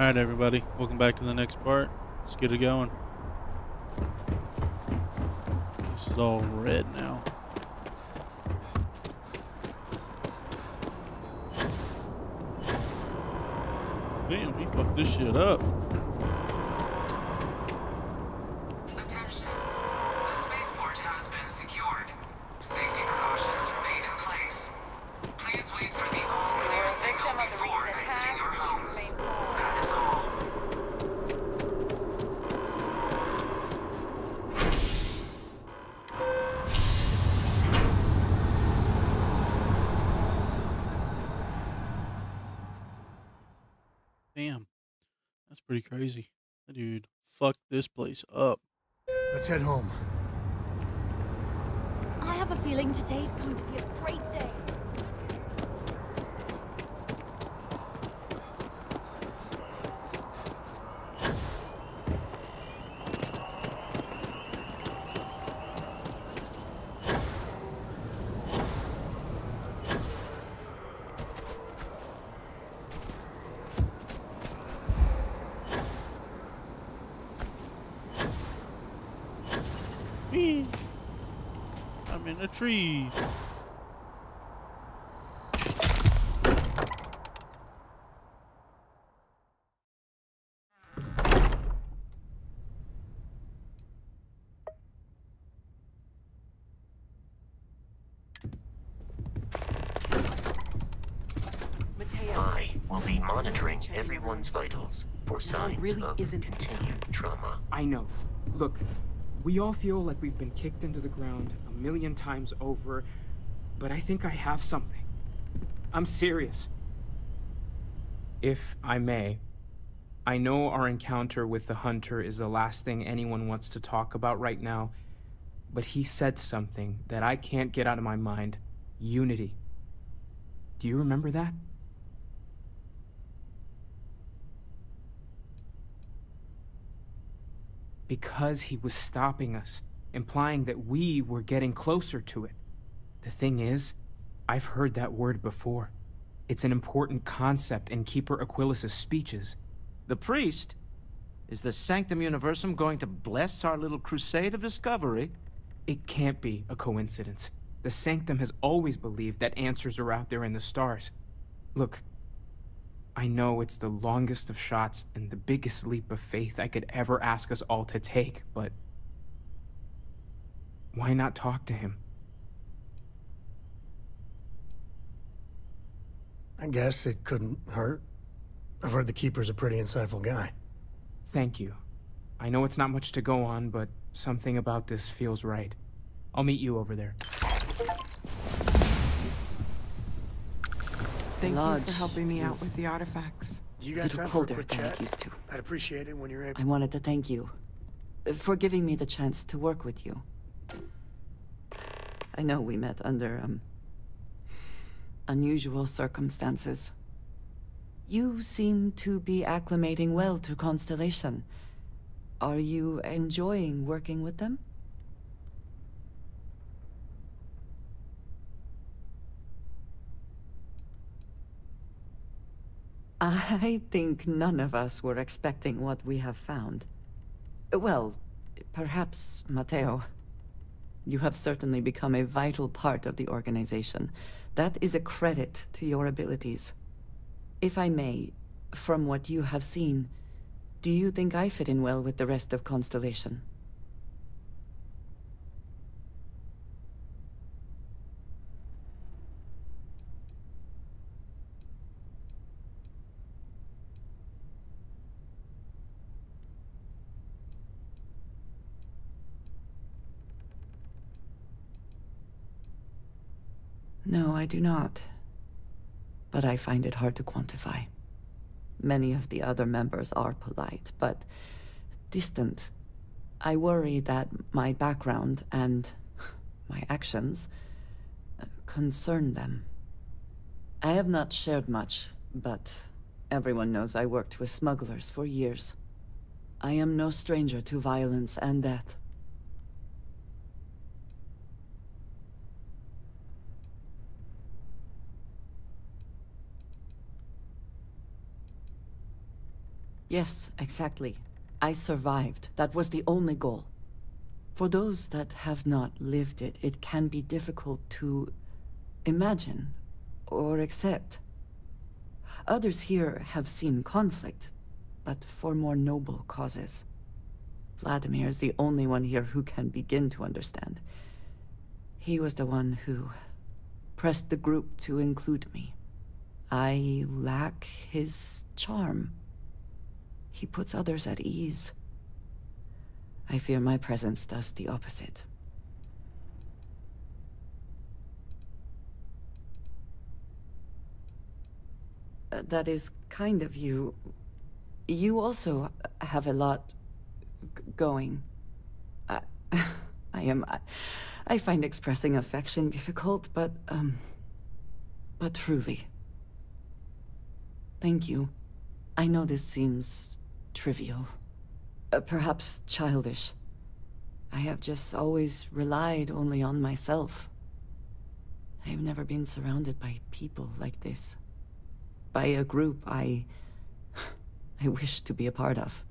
Alright, everybody. Welcome back to the next part. Let's get it going. This is all red now. Damn, he fucked this shit up. Attention. The spaceport has been secured. Safety precautions remain in place. Please wait for the all-clear signal before exiting your homes. That is all. Damn. That's pretty crazy. That dude fucked this place up. Let's head home. I have a feeling today's going to be a great day. I'm in a tree. I will be monitoring everyone's vitals for signs really of isn't. continued trauma. I know. Look, we all feel like we've been kicked into the ground a million times over, but I think I have something. I'm serious. If I may, I know our encounter with the Hunter is the last thing anyone wants to talk about right now, but he said something that I can't get out of my mind. Unity. Do you remember that? Because he was stopping us, implying that we were getting closer to it. The thing is, I've heard that word before. It's an important concept in Keeper Aquilas's speeches. The priest? Is the Sanctum Universum going to bless our little crusade of discovery? It can't be a coincidence. The Sanctum has always believed that answers are out there in the stars. Look, I know it's the longest of shots and the biggest leap of faith I could ever ask us all to take, but why not talk to him? I guess it couldn't hurt. I've heard the Keeper's a pretty insightful guy. Thank you. I know it's not much to go on, but something about this feels right. I'll meet you over there. Thank you Lodge for helping me out is with the artifacts. You a got little time for a colder quick than chat? it used to. I'd appreciate it when you're able. I wanted to thank you for giving me the chance to work with you. I know we met under, unusual circumstances. You seem to be acclimating well to Constellation. Are you enjoying working with them? I think none of us were expecting what we have found. Well, perhaps Matteo. You have certainly become a vital part of the organization. That is a credit to your abilities. If I may, from what you have seen, do you think I fit in well with the rest of Constellation? No, I do not. But I find it hard to quantify. Many of the other members are polite, but distant. I worry that my background and my actions concern them. I have not shared much, but everyone knows I worked with smugglers for years. I am no stranger to violence and death. Yes, exactly. I survived. That was the only goal. For those that have not lived it, it can be difficult to imagine or accept. Others here have seen conflict, but for more noble causes. Vladimir is the only one here who can begin to understand. He was the one who pressed the group to include me. I lack his charm. He puts others at ease. I fear my presence does the opposite. That is kind of you. You also have a lot going. I, I find expressing affection difficult, but truly. Thank you. I know this seems trivial. Perhaps childish. I have just always relied only on myself. I have never been surrounded by people like this. By a group I wish to be a part of.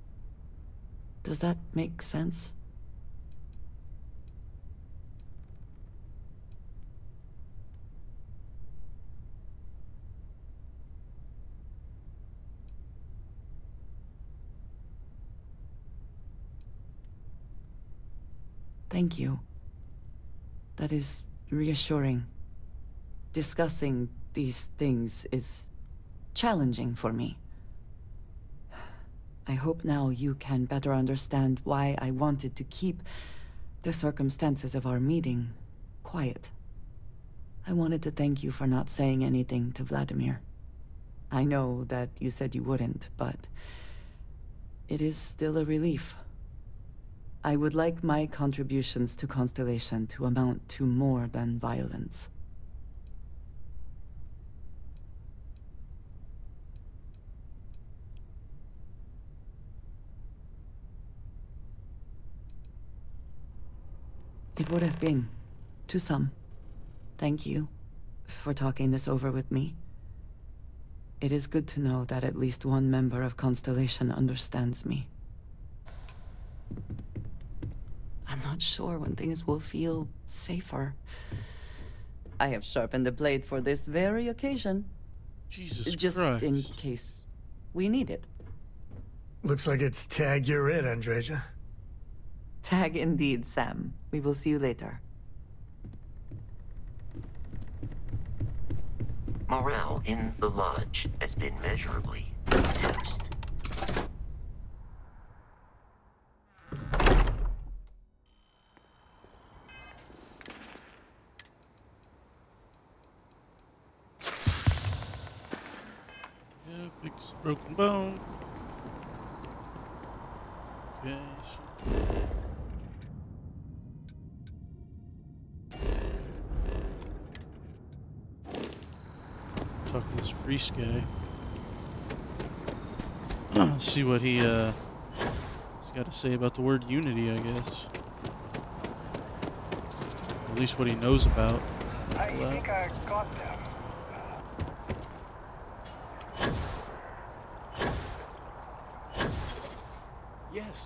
Does that make sense? Thank you. That is reassuring. Discussing these things is challenging for me. I hope now you can better understand why I wanted to keep the circumstances of our meeting quiet. I wanted to thank you for not saying anything to Vladimir. I know that you said you wouldn't, but it is still a relief. I would like my contributions to Constellation to amount to more than violence. It would have been, to some. Thank you for talking this over with me. It is good to know that at least one member of Constellation understands me. I'm not sure when things will feel safer. I have sharpened the blade for this very occasion. Jesus Just Christ. in case we need it. Looks like it's tag you're it, Andreja. Tag indeed, Sam. We will see you later. Morale in the lodge has been measurably reduced. Yeah, fix broken bone. Okay. Talking to this priest guy. See what he's got to say about the word unity, I guess. At least what he knows about. I think I got them. Yes,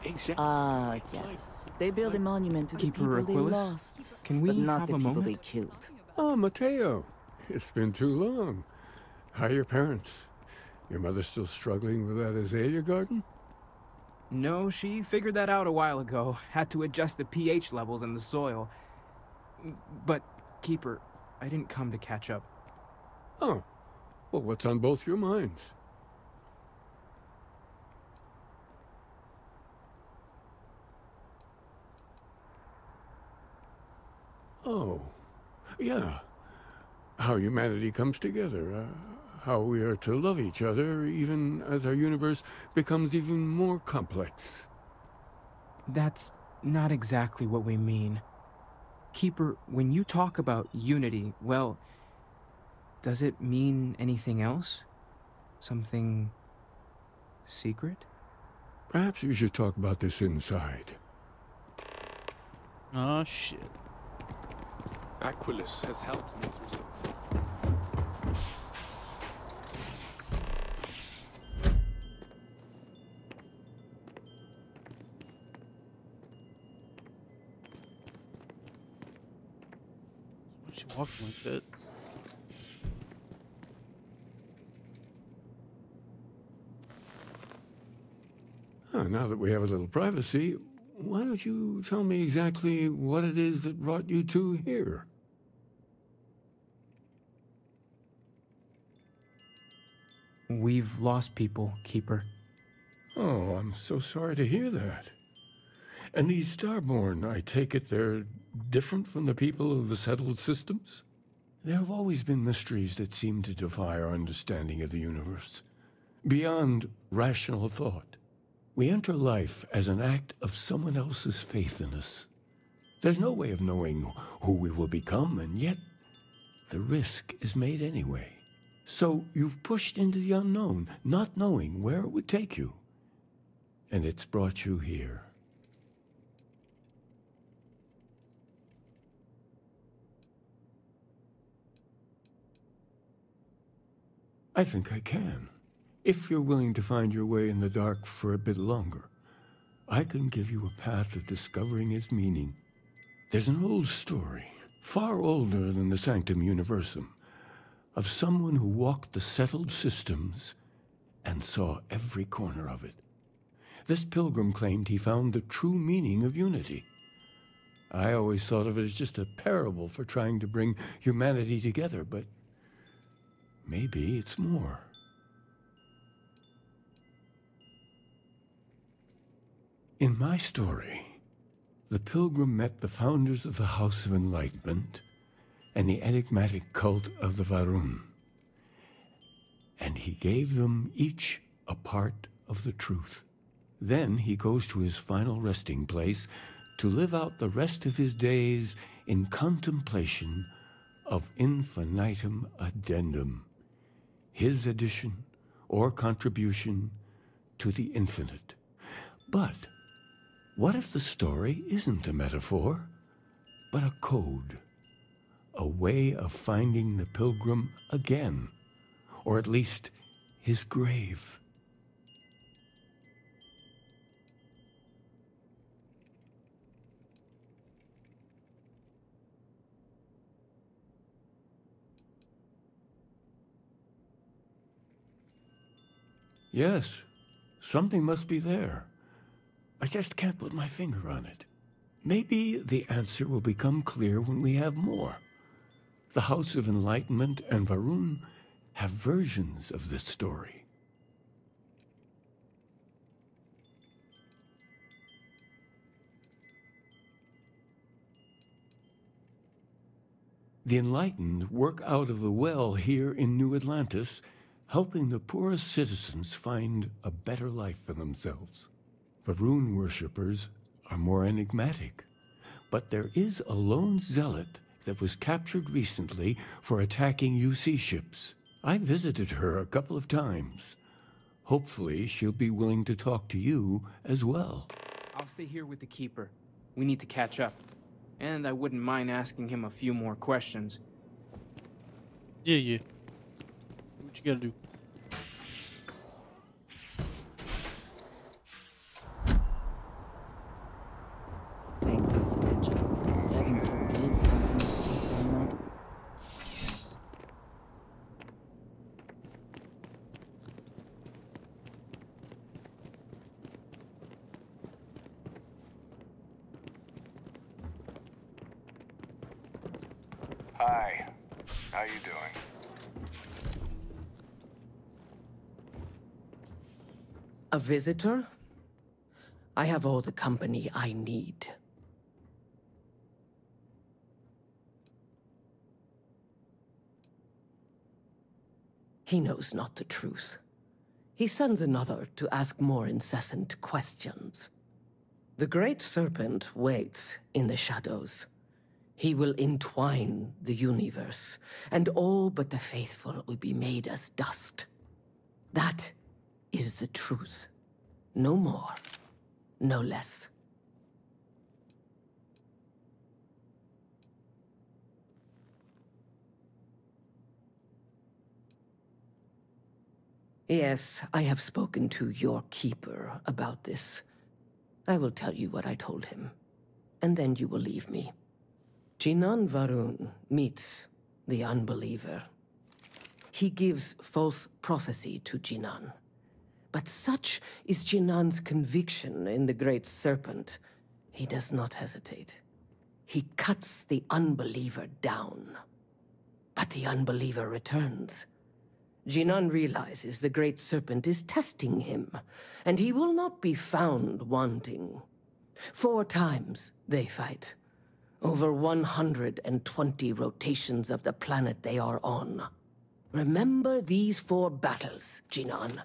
exactly. Ah, yes. They built a monument to the Keeper people they Aquilus? lost, Can we but not have the a people moment? they killed. Ah, Mateo. It's been too long. How are your parents? Your mother still struggling with that azalea garden? No, she figured that out a while ago. Had to adjust the pH levels in the soil. But, Keeper, I didn't come to catch up. Oh. Well, what's on both your minds? Oh. Yeah. How humanity comes together. How we are to love each other, even as our universe becomes even more complex. That's not exactly what we mean. Keeper, when you talk about unity, well, does it mean anything else? Something secret? Perhaps you should talk about this inside. Oh shit. Aquilus has helped me through something. is she walking like that? Now that we have a little privacy, why don't you tell me exactly what it is that brought you two here? We've lost people, Keeper. Oh, I'm so sorry to hear that. And these Starborn, I take it they're different from the people of the settled systems? There have always been mysteries that seem to defy our understanding of the universe, beyond rational thought. We enter life as an act of someone else's faith in us. There's no way of knowing who we will become, and yet the risk is made anyway. So you've pushed into the unknown, not knowing where it would take you. And it's brought you here. I think I can. If you're willing to find your way in the dark for a bit longer, I can give you a path of discovering its meaning. There's an old story, far older than the Sanctum Universum, of someone who walked the settled systems and saw every corner of it. This pilgrim claimed he found the true meaning of unity. I always thought of it as just a parable for trying to bring humanity together, but maybe it's more. In my story, the pilgrim met the founders of the House of Enlightenment and the enigmatic cult of the Varun, and he gave them each a part of the truth. Then he goes to his final resting place to live out the rest of his days in contemplation of infinitum addendum, his addition or contribution to the infinite. But what if the story isn't a metaphor, but a code? A way of finding the pilgrim again, or at least his grave. Yes, something must be there. I just can't put my finger on it. Maybe the answer will become clear when we have more. The House of Enlightenment and Varun have versions of this story. The Enlightened work out of the well here in New Atlantis, helping the poorest citizens find a better life for themselves. Varun worshippers are more enigmatic, but there is a lone zealot that was captured recently for attacking UC ships. I visited her a couple of times. Hopefully, she'll be willing to talk to you as well. I'll stay here with the Keeper. We need to catch up. And I wouldn't mind asking him a few more questions. Yeah. What you gotta do? Paying close attention. Heaven forbid something slipped on that. Hi. How you doing? A visitor? I have all the company I need. He knows not the truth. He sends another to ask more incessant questions. The Great Serpent waits in the shadows. He will entwine the universe, and all but the faithful will be made as dust. That is the truth. No more, no less. Yes, I have spoken to your Keeper about this. I will tell you what I told him, and then you will leave me. Jinan Varun meets the unbeliever. He gives false prophecy to Jinan. But such is Jinan's conviction in the Great Serpent, he does not hesitate. He cuts the unbeliever down. But the unbeliever returns. Jinan realizes the Great Serpent is testing him, and he will not be found wanting. 4 times they fight. Over 120 rotations of the planet they are on. Remember these 4 battles, Jinan,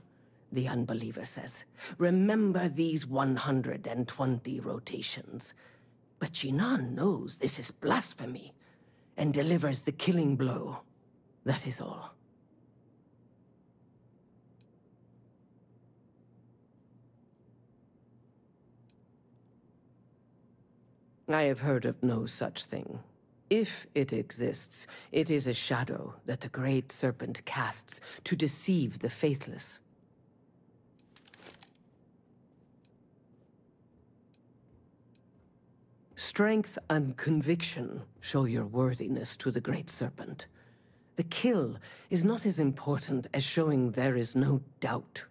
the unbeliever says. Remember these 120 rotations. But Jinan knows this is blasphemy, and delivers the killing blow. That is all. I have heard of no such thing. If it exists, it is a shadow that the Great Serpent casts to deceive the faithless. Strength and conviction show your worthiness to the Great Serpent. The kill is not as important as showing there is no doubt.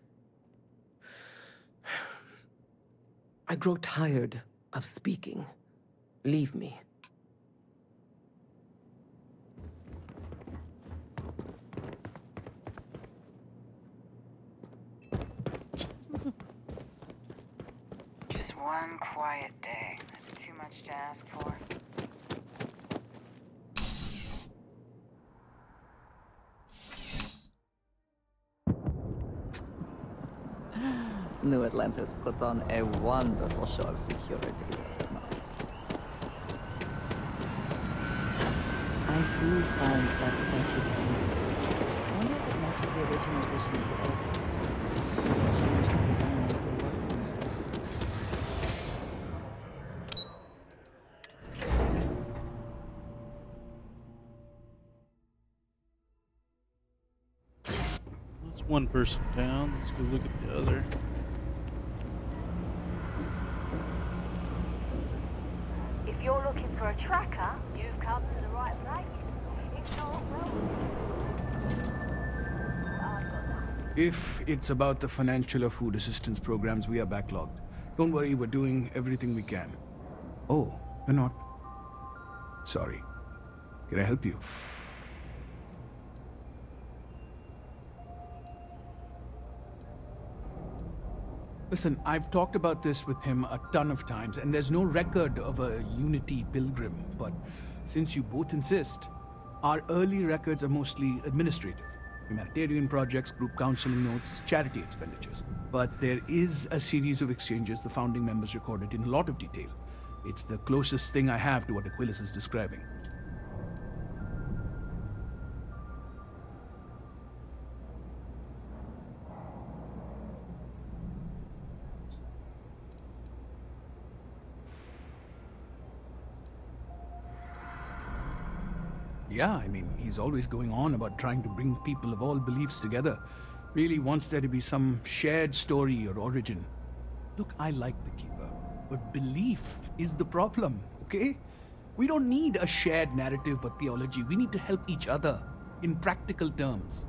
I grow tired of speaking. Leave me. Just one quiet day. That's too much to ask for. New Atlantis puts on a wonderful show of security, does it not? I do find that statue pleasing. I wonder if it matches the original vision of the artist. Changed the design as they worked on it. That's one person down. Let's go look at the other. If you're looking for a tracker, you've come to the right place. If not, well... I've got nothing. If it's about the financial or food assistance programs, we are backlogged. Don't worry, we're doing everything we can. Oh, you're not? Sorry. Can I help you? Listen, I've talked about this with him a ton of times, and there's no record of a Unity Pilgrim, but since you both insist, our early records are mostly administrative. Humanitarian projects, group counseling notes, charity expenditures. But there is a series of exchanges the founding members recorded in a lot of detail. It's the closest thing I have to what Aquilus is describing. Yeah, I mean, he's always going on about trying to bring people of all beliefs together. Really wants there to be some shared story or origin. Look, I like the Keeper, but belief is the problem, okay? We don't need a shared narrative or theology. We need to help each other in practical terms.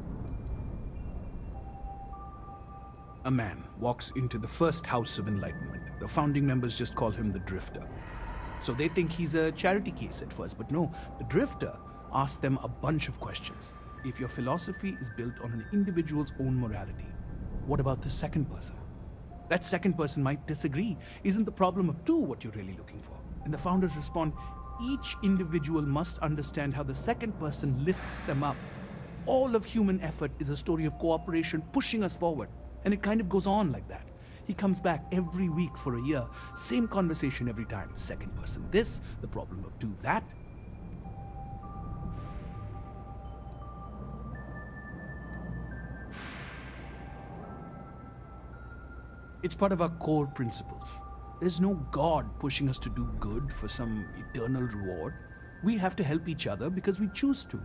A man walks into the first house of enlightenment. The founding members just call him the Drifter. So they think he's a charity case at first, but no, the Drifter asks them a bunch of questions. If your philosophy is built on an individual's own morality, what about the second person? That second person might disagree. Isn't the problem of two what you're really looking for? And the founders respond, each individual must understand how the second person lifts them up. All of human effort is a story of cooperation pushing us forward. And it kind of goes on like that. He comes back every week for a year. Same conversation every time. Second person this, the problem of two that. It's part of our core principles. There's no God pushing us to do good for some eternal reward. We have to help each other because we choose to.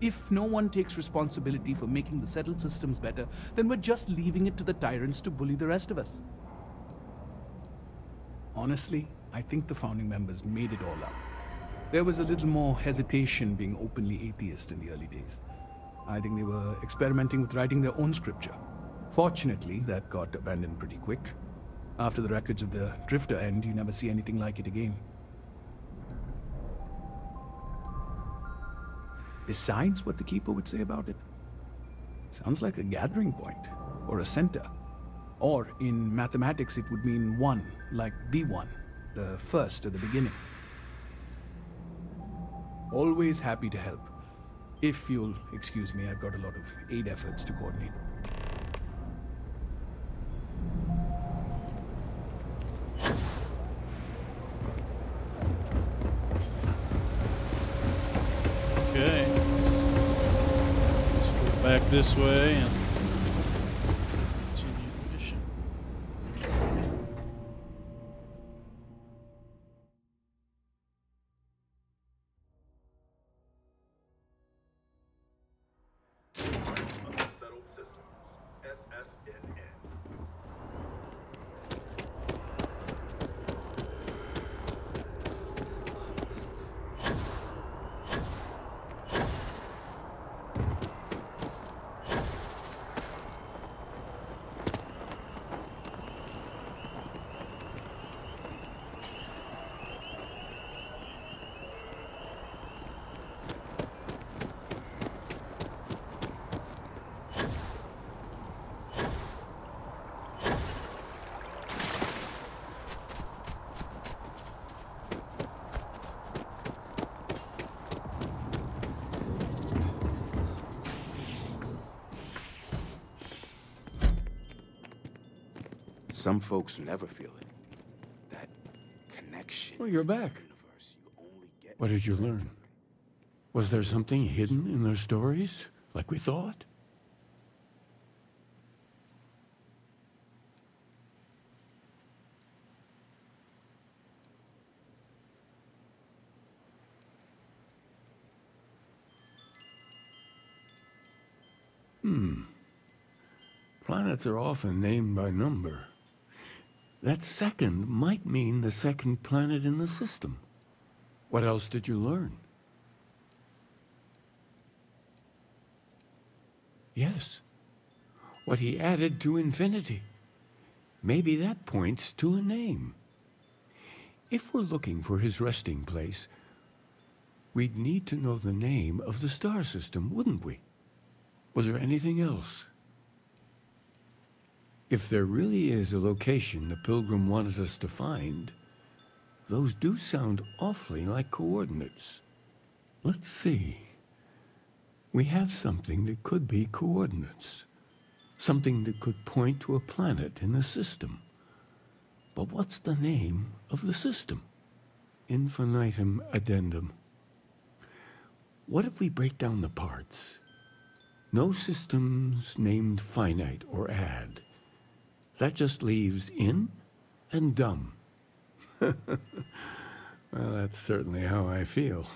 If no one takes responsibility for making the settled systems better, then we're just leaving it to the tyrants to bully the rest of us. Honestly, I think the founding members made it all up. There was a little more hesitation being openly atheist in the early days. I think they were experimenting with writing their own scripture. Fortunately, that got abandoned pretty quick. After the records of the Drifter end, you never see anything like it again. Besides what the Keeper would say about it, sounds like a gathering point, or a center. Or in mathematics, it would mean one, like the one, the first or the beginning. Always happy to help. If you'll excuse me, I've got a lot of aid efforts to coordinate. Okay. Let's go back this way and continue the mission. Unsettled systems. SSNN. Some folks never feel it. That connection. Well, you're back. What did you learn? Was there something hidden in their stories, like we thought? Planets are often named by number. That second might mean the second planet in the system. What else did you learn? Yes. What he added to infinity. Maybe that points to a name. If we're looking for his resting place, we'd need to know the name of the star system, wouldn't we? Was there anything else? If there really is a location the Pilgrim wanted us to find, those do sound awfully like coordinates. Let's see. We have something that could be coordinates. Something that could point to a planet in the system. But what's the name of the system? Infinitum addendum. What if we break down the parts? No systems named finite or add. That just leaves in and dumb. Well, that's certainly how I feel.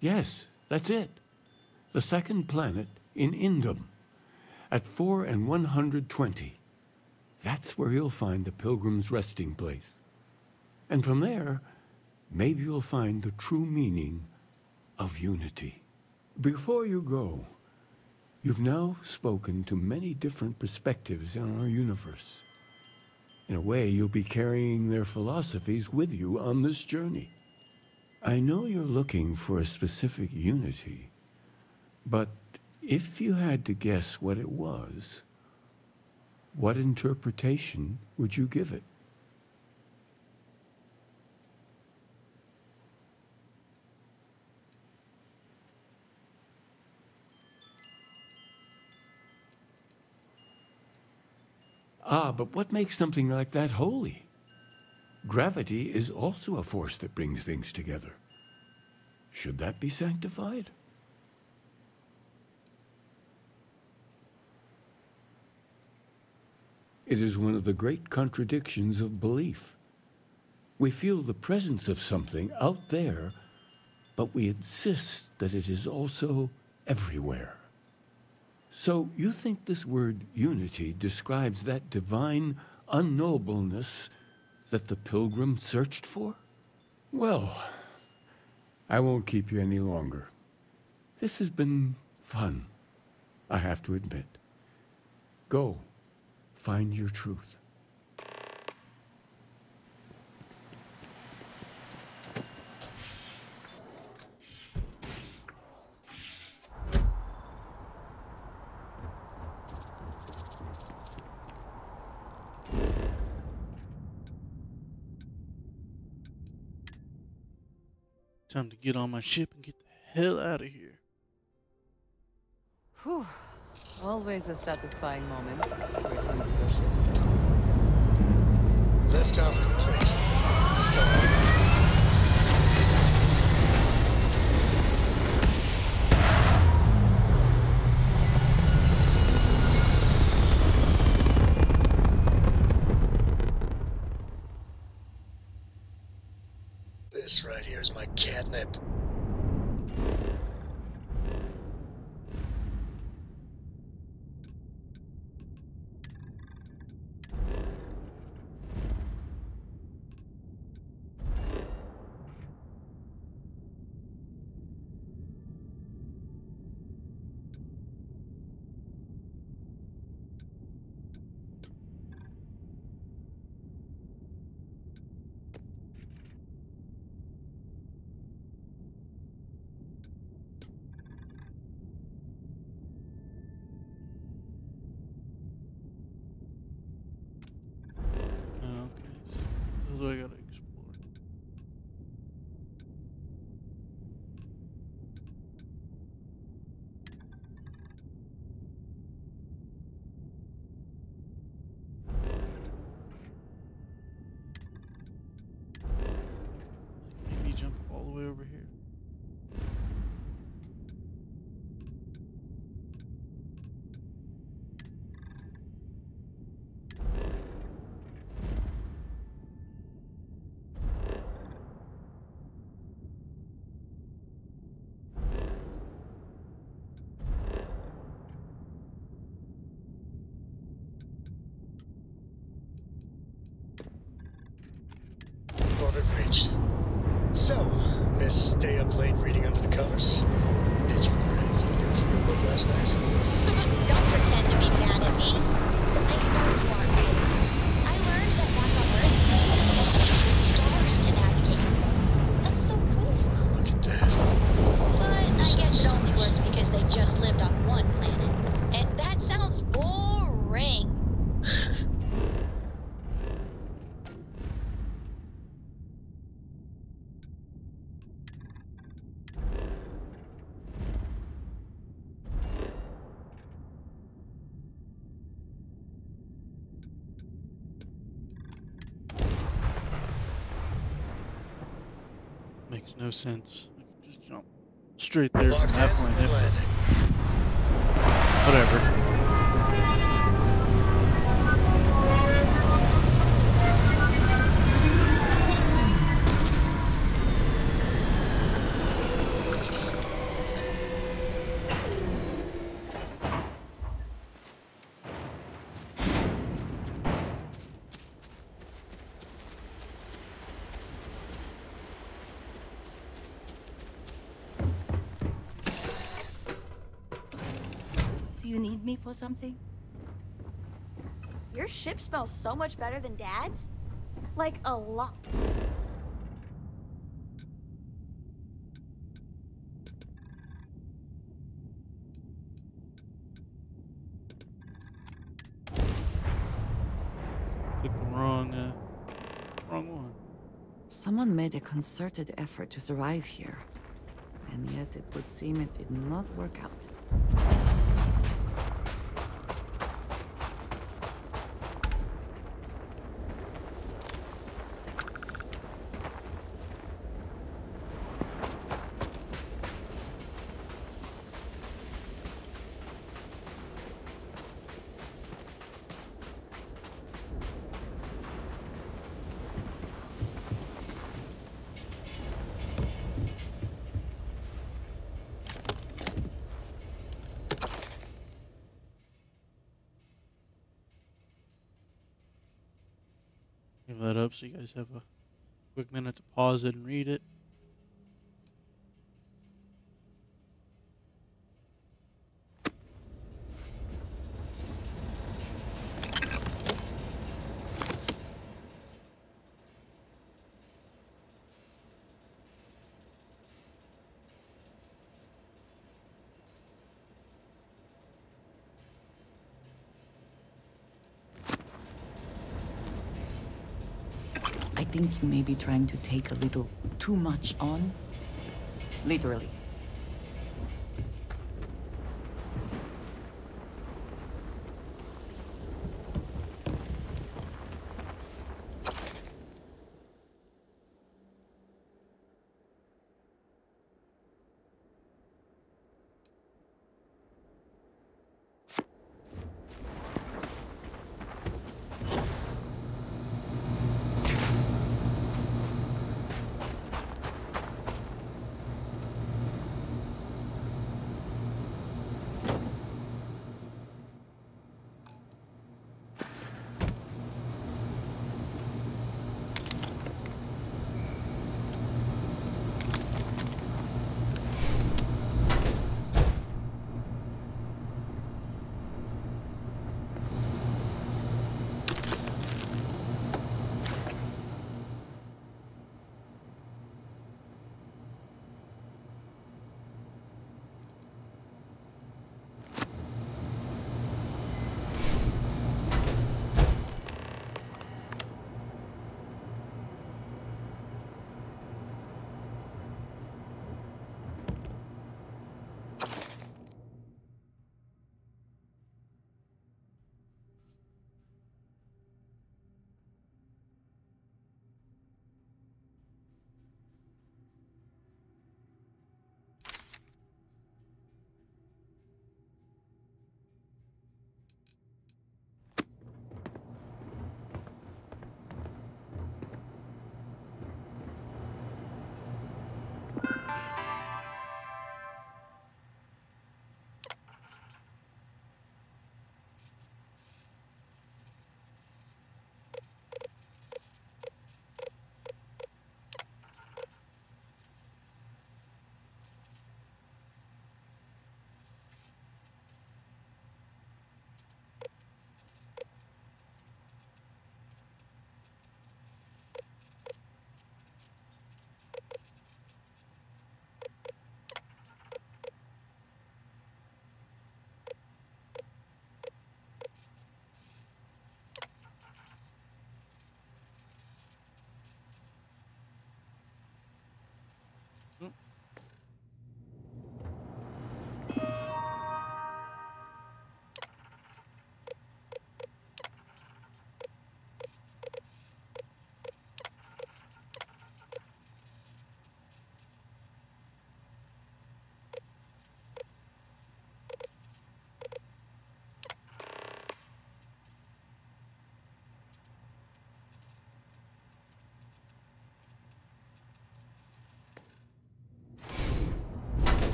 Yes, that's it. The second planet in Indum, at 4 and 120. That's where you'll find the Pilgrim's resting place. And from there, maybe you'll find the true meaning of unity. Before you go, you've now spoken to many different perspectives in our universe. In a way, you'll be carrying their philosophies with you on this journey. I know you're looking for a specific unity, but if you had to guess what it was, what interpretation would you give it? Ah, but what makes something like that holy? Gravity is also a force that brings things together. Should that be sanctified? It is one of the great contradictions of belief. We feel the presence of something out there, but we insist that it is also everywhere. So you think this word unity describes that divine unknowableness that the Pilgrim searched for? Well, I won't keep you any longer. This has been fun, I have to admit. Go, find your truth. Time to get on my ship and get the hell out of here. Whew. Always a satisfying moment to return to your ship. Liftoff complete. Let's go. This right here is my catnip. What do I gotta explore? Maybe jump all the way over here. Orbit reached. So, Miss Stay Up Late reading under the covers? Did you learn anything new from your book last night? Don't pretend to be mad at me. I know you aren't really. I learned that back on Earth, we used to use the stars to navigate. That's so cool. Look at that. But I guess it only worked because they just lived on one planet. And that sounds boring. Makes no sense. I can just jump straight there from that point. Whatever. Do you need me for something? Your ship smells so much better than Dad's. Like, a lot. Click the wrong one. Someone made a concerted effort to survive here. And yet it would seem it did not work out. Give that up so you guys have a quick minute to pause it and read it. I think you may be trying to take a little too much on. Literally.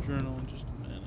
Journal in just a minute.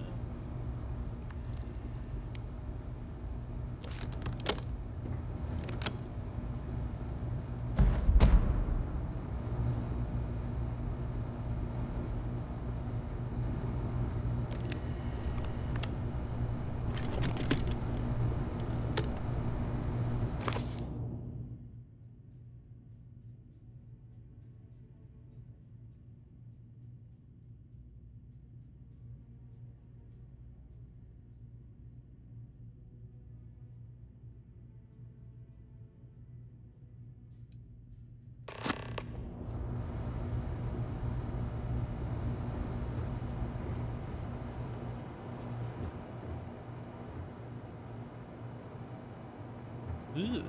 Ew.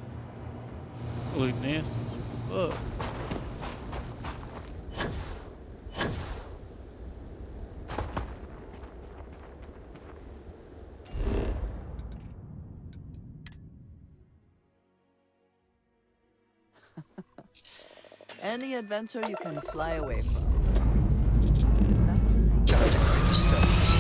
Really nasty as fuck. Any adventure you can fly away from. Is that what they say? Time to clean the stones.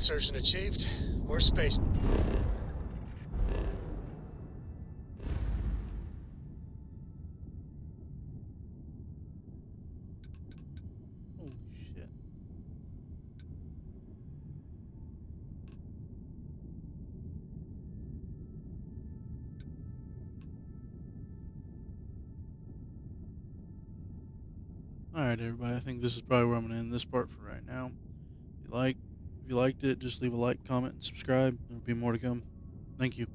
Insertion achieved. We're space. Oh shit. Alright everybody, I think this is probably where I'm gonna end this part for right now. If you liked it, just leave a like, comment, and subscribe. There'll be more to come. Thank you.